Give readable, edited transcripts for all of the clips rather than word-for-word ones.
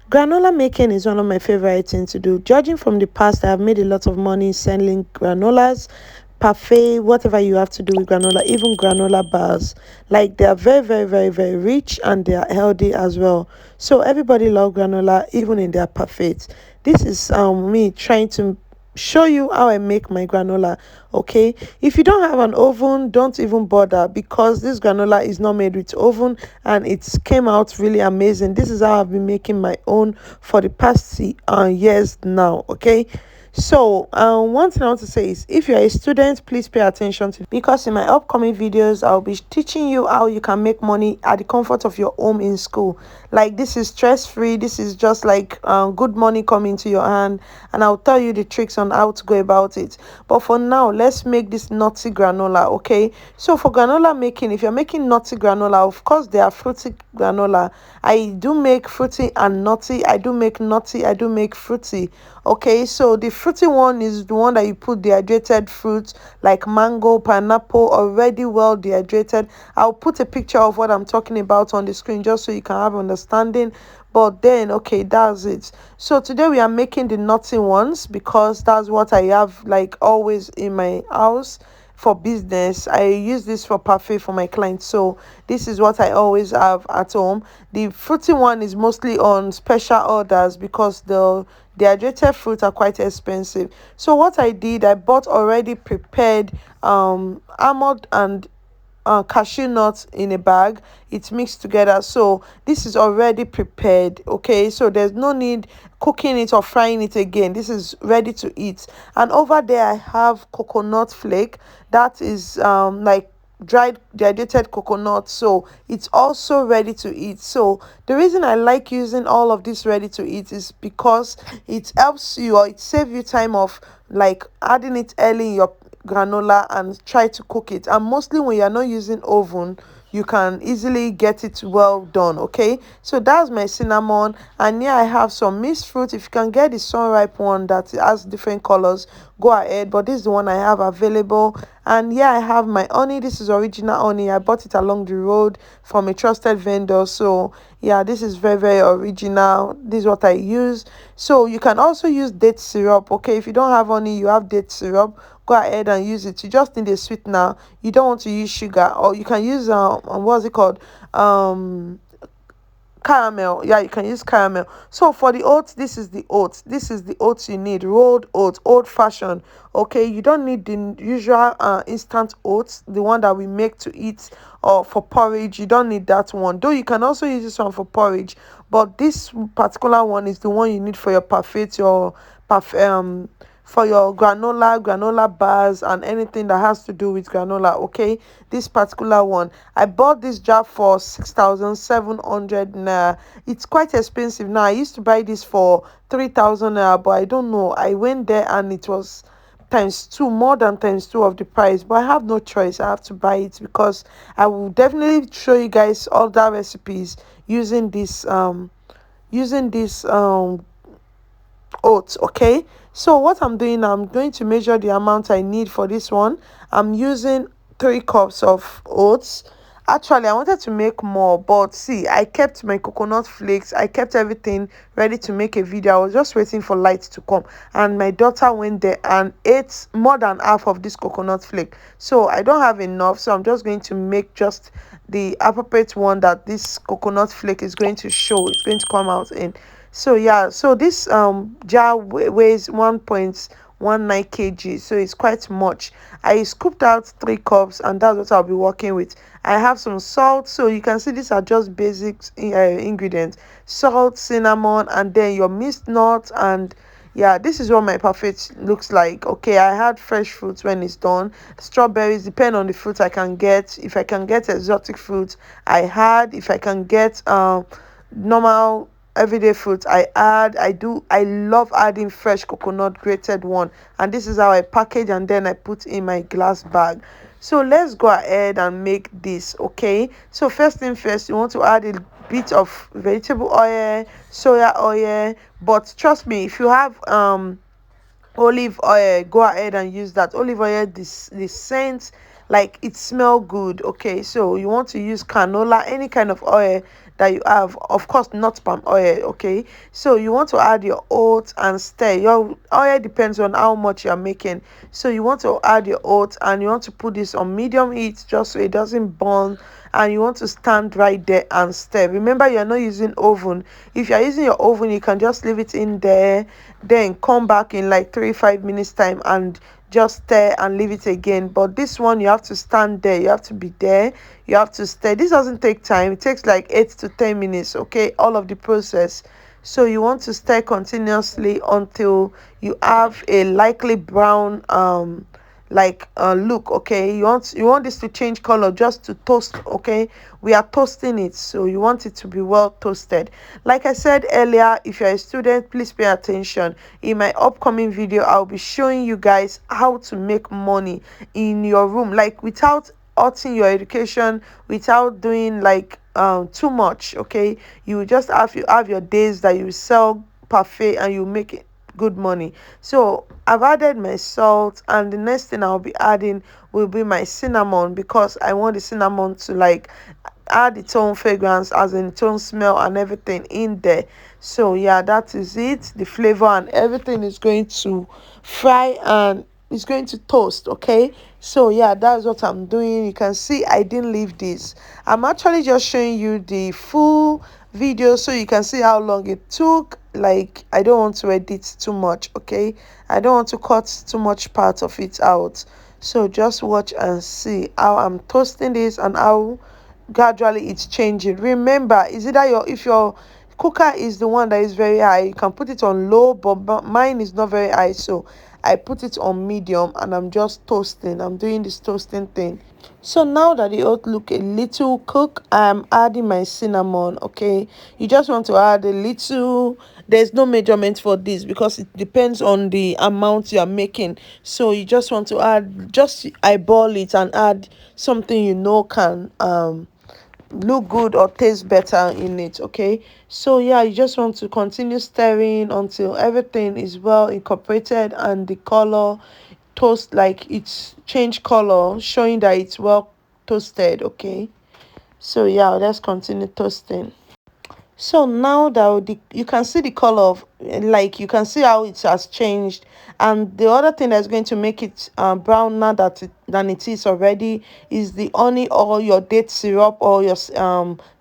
Granola making is one of my favorite things to do. Judging from the past, I have made a lot of money selling granolas, parfait, whatever you have to do with granola, even granola bars. Like, they are very, very, very, very rich, and they are healthy as well. So everybody love granola, even in their parfaits. This is me trying to show you how I make my granola. Okay, if you don't have an oven, don't even bother, because this granola is not made with oven, and it came out really amazing. This is how I've been making my own for the past years now. Okay, so one thing I want to say is, if you're a student, please pay attention to, because in my upcoming videos I'll be teaching you how you can make money at the comfort of your home in school. Like, this is stress free. This is just like good money coming to your hand, and I'll tell you the tricks on how to go about it. But for now, let's make this nutty granola. Okay, so for granola making, if you're making nutty granola, of course there are fruity granola. I do make fruity and nutty. I do make nutty, I do make fruity. Okay, so the fruity one is the one that you put dehydrated fruits like mango, pineapple, already well dehydrated. I'll put a picture of what I'm talking about on the screen, just so you can have understanding. But then, okay, that's it. So today we are making the nutty ones, because that's what I have like always in my house for business. I use this for parfait for my clients, so this is what I always have at home. The fruity one is mostly on special orders, because the dehydrated fruits are quite expensive. So what I did, I bought already prepared almond and cashew nuts in a bag. It's mixed together, so this is already prepared. Okay, so there's no need cooking it or frying it again. This is ready to eat. And over there I have coconut flake. That is like dried dehydrated coconut, so it's also ready to eat. So the reason I like using all of this ready to eat is because it helps you, or it saves you time of like adding it early in your granola and try to cook it. And mostly when you're not using oven, you can easily get it well done. Okay, so that's my cinnamon. And here I have some mixed fruit. If you can get the sun ripe one that has different colors, go ahead, but this is the one I have available. And here I have my honey. This is original honey. I bought it along the road from a trusted vendor. So yeah, this is very, very original. This is what I use. So you can also use date syrup. Okay, if you don't have honey, you have date syrup, go ahead and use it. You just need a sweetener. You don't want to use sugar, or you can use what's it called, caramel. Yeah, you can use caramel. So for the oats, this is the oats. This is the oats you need, rolled oats, old fashioned. Okay, you don't need the usual instant oats, the one that we make to eat or for porridge. You don't need that one, though you can also use this one for porridge, but this particular one is the one you need for your parfait, your for your granola bars, and anything that has to do with granola. Okay, this particular one, I bought this jar for 6,700 naira. It's quite expensive now. I used to buy this for 3,000 naira, but I don't know, I went there and it was times two, more than times two of the price. But I have no choice, I have to buy it, because I will definitely show you guys other recipes using this oats. Okay, so what I'm doing now, I'm going to measure the amount I need for this one. I'm using 3 cups of oats. Actually, I wanted to make more, but see, I kept my coconut flakes, I kept everything ready to make a video. I was just waiting for light to come, and my daughter went there and ate more than half of this coconut flake. So I don't have enough, so I'm just going to make just the appropriate one that this coconut flake is going to show, it's going to come out in. So yeah, so this jar weighs 1.19 kg, so it's quite much. I scooped out 3 cups, and that's what I'll be working with. I have some salt, so you can see these are just basic ingredients: salt, cinnamon, and then your mixed nuts. And yeah, this is what my parfait looks like. Okay, I had fresh fruits when it's done. Strawberries, depend on the fruit I can get. If I can get exotic fruits, I had. If I can get normal everyday fruits, I love adding fresh coconut, grated one. And this is how I package, and then I put in my glass bag. So let's go ahead and make this. Okay, so first thing first, you want to add a bit of vegetable oil, soya oil, but trust me, if you have olive oil, go ahead and use that. Olive oil, this scent, like it smell good. Okay, so you want to use canola, any kind of oil that you have, of course not palm oil. Okay, so you want to add your oats and stir. Your oil depends on how much you're making, so you want to add your oats and you want to put this on medium heat just so it doesn't burn, and you want to stand right there and stir. Remember, you're not using oven. If you're using your oven, you can just leave it in there, then come back in like 3 5 minutes time and just stir and leave it again. But this one, you have to stand there, you have to be there, you have to stir. This doesn't take time, it takes like 8 to 10 minutes. Okay, all of the process. So you want to stir continuously until you have a likely brown like look. Okay, you want this to change color, just to toast. Okay, we are toasting it, so you want it to be well toasted. Like I said earlier, if you're a student, please pay attention. In my upcoming video, I'll be showing you guys how to make money in your room, like without hurting your education, without doing like too much. Okay, you just have your days that you sell parfait and you make it good money. So I've added my salt, and the next thing I'll be adding will be my cinnamon, because I want the cinnamon to like add its own fragrance, as in its own smell and everything in there. So yeah, that is it. The flavor and everything is going to fry and it's going to toast. Okay, so yeah, that's what I'm doing. You can see I didn't leave this. I'm actually just showing you the full video so you can see how long it took. Like, I don't want to edit too much. Okay, I don't want to cut too much part of it out, so just watch and see how I'm toasting this and how gradually it's changing. Remember, is it that if your cooker is the one that is very high, you can put it on low, but mine is not very high, so I put it on medium and I'm just toasting. I'm doing this toasting thing. So now that the oat look a little cooked, I'm adding my cinnamon. Okay, you just want to add a little. There's no measurement for this because it depends on the amount you are making. So you just want to add, just eyeball it and add something you know can look good or taste better in it. Okay, so yeah, you just want to continue stirring until everything is well incorporated and the color toast, like it's changed color, showing that it's well toasted. Okay, so yeah, let's continue toasting. So now that you can see the color of, like you can see how it has changed, and the other thing that's going to make it brown now than it is already is the honey or your date syrup or your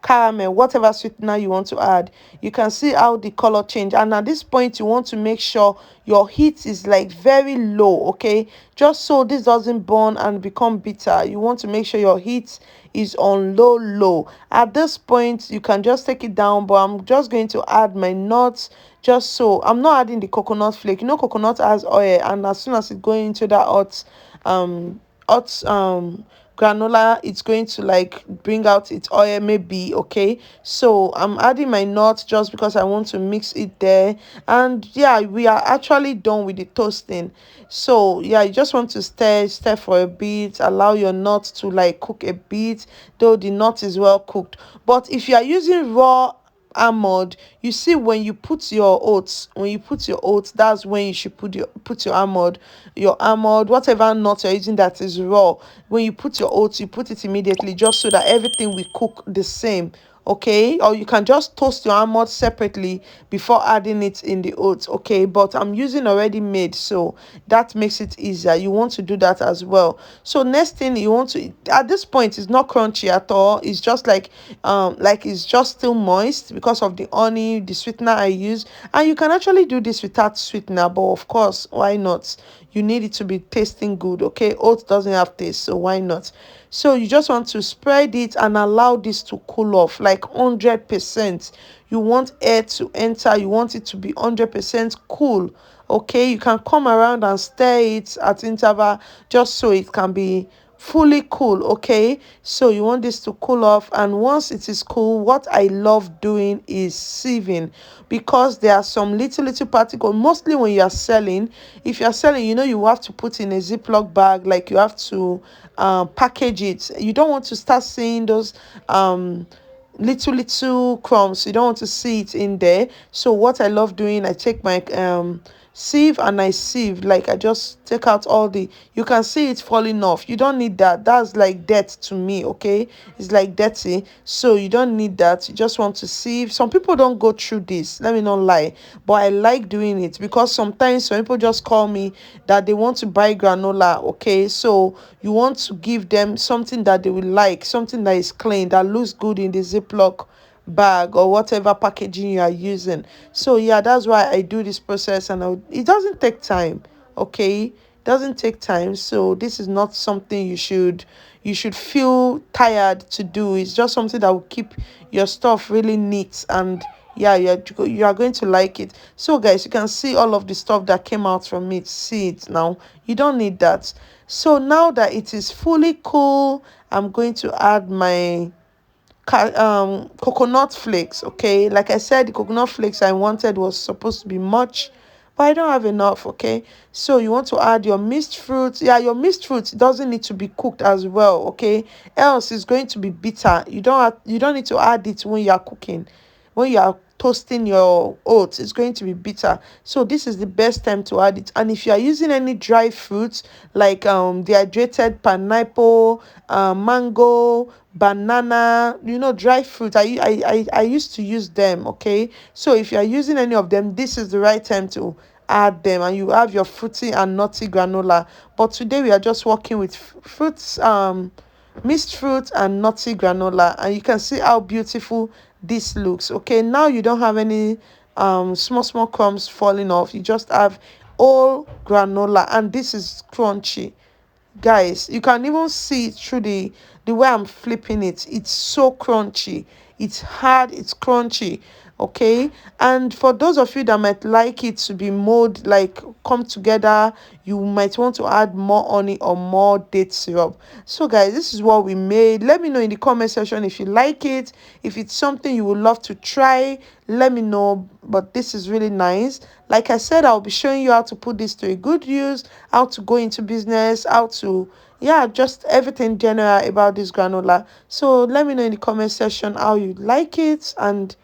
caramel, whatever sweetener you want to add. You can see how the color change, and at this point you want to make sure your heat is like very low. Okay, just so this doesn't burn and become bitter, you want to make sure your heat is on low. At this point you can just take it down, but I'm just going to add my nuts. Just so I'm not adding the coconut flake. You know, coconut has oil, and as soon as it goes into that hot granola, it's going to like bring out its oil maybe. Okay, so I'm adding my nuts just because I want to mix it there. And yeah, we are actually done with the toasting. So yeah, you just want to stir for a bit, allow your nuts to like cook a bit, though the nut is well cooked. But if you are using raw almond, you see, when you put your oats, that's when you should put your almond, whatever nut you're using that is raw. When you put your oats, you put it immediately, just so that everything will cook the same. Okay, or you can just toast your almond separately before adding it in the oats. Okay, but I'm using already made, so that makes it easier. You want to do that as well. So next thing you want to, at this point, it's not crunchy at all. It's just like it's just still moist because of the honey, the sweetener I use. And you can actually do this without sweetener, but of course, why not? You need it to be tasting good. Okay, oats doesn't have taste, so why not? So you just want to spread it and allow this to cool off like 100%. You want air to enter, you want it to be 100% cool. Okay, you can come around and stir it at interval just so it can be fully cool. Okay, so you want this to cool off, and once it is cool, what I love doing is sieving, because there are some little particles, mostly when you are selling. If you are selling, you have to put in a Ziploc bag, like you have to package it. You don't want to start seeing those little crumbs. You don't want to see it in there. So what I love doing, I take my sieve and I sieve, like I just take out all the, you can see it falling off. You don't need that. That's like dirt to me. Okay, it's like dirty, so you don't need that. You just want to sieve. Some people don't go through this, let me not lie, but I like doing it, because sometimes some people just call me that they want to buy granola. Okay, so you want to give them something that they will like, something that is clean, that looks good in the Ziploc bag or whatever packaging you are using. So yeah, that's why I do this process, and it doesn't take time. Okay, it doesn't take time. So this is not something you should feel tired to do. It's just something that will keep your stuff really neat, and yeah, you are going to like it. So guys, you can see all of the stuff that came out from it. See it now. You don't need that. So now that it is fully cool, I'm going to add my coconut flakes. Okay, like I said, the coconut flakes I wanted was supposed to be much, but I don't have enough. Okay, so you want to add your mixed fruits. Yeah, your mixed fruits doesn't need to be cooked as well. Okay, else it's going to be bitter. You don't need to add it when you are cooking. When you are toasting your oats, it's going to be bitter. So this is the best time to add it. And if you are using any dry fruits, like dehydrated pineapple, mango, banana, dry fruit, I used to use them. Okay, so if you are using any of them, this is the right time to add them, and you have your fruity and nutty granola. But today we are just working with fruits, mixed fruit and nutty granola, and you can see how beautiful this looks. Okay, now you don't have any small crumbs falling off. You just have all granola, and this is crunchy. Guys, you can even see it through the way I'm flipping it. It's so crunchy, it's hard, it's crunchy. Okay, and for those of you that might like it to be mold, like come together, you might want to add more honey or more date syrup. So guys, this is what we made. Let me know in the comment section if you like it, if it's something you would love to try. Let me know. But this is really nice. Like I said, I'll be showing you how to put this to a good use, how to go into business, how to, yeah, just everything general about this granola. So let me know in the comment section how you like it. And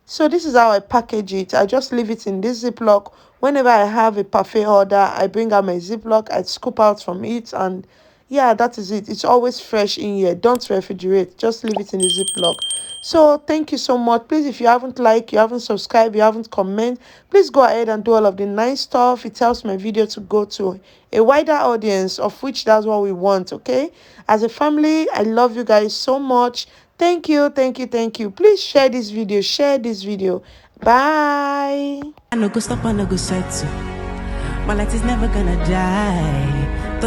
so this is how I package it. I just leave it in this Ziploc. Whenever I have a parfait order, I bring out my Ziploc, I scoop out from it, and yeah, that is it. It's always fresh in here. Don't refrigerate. Just leave it in the Ziploc. So thank you so much. Please, if you haven't liked, you haven't subscribed, you haven't comment, please go ahead and do all of the nice stuff. It helps my video to go to a wider audience, of which that's what we want. Okay, as a family, I love you guys so much. Thank you, thank you, thank you. Please share this video. Share this video. Bye. I no go stop, I no go settle. My light is never gonna die.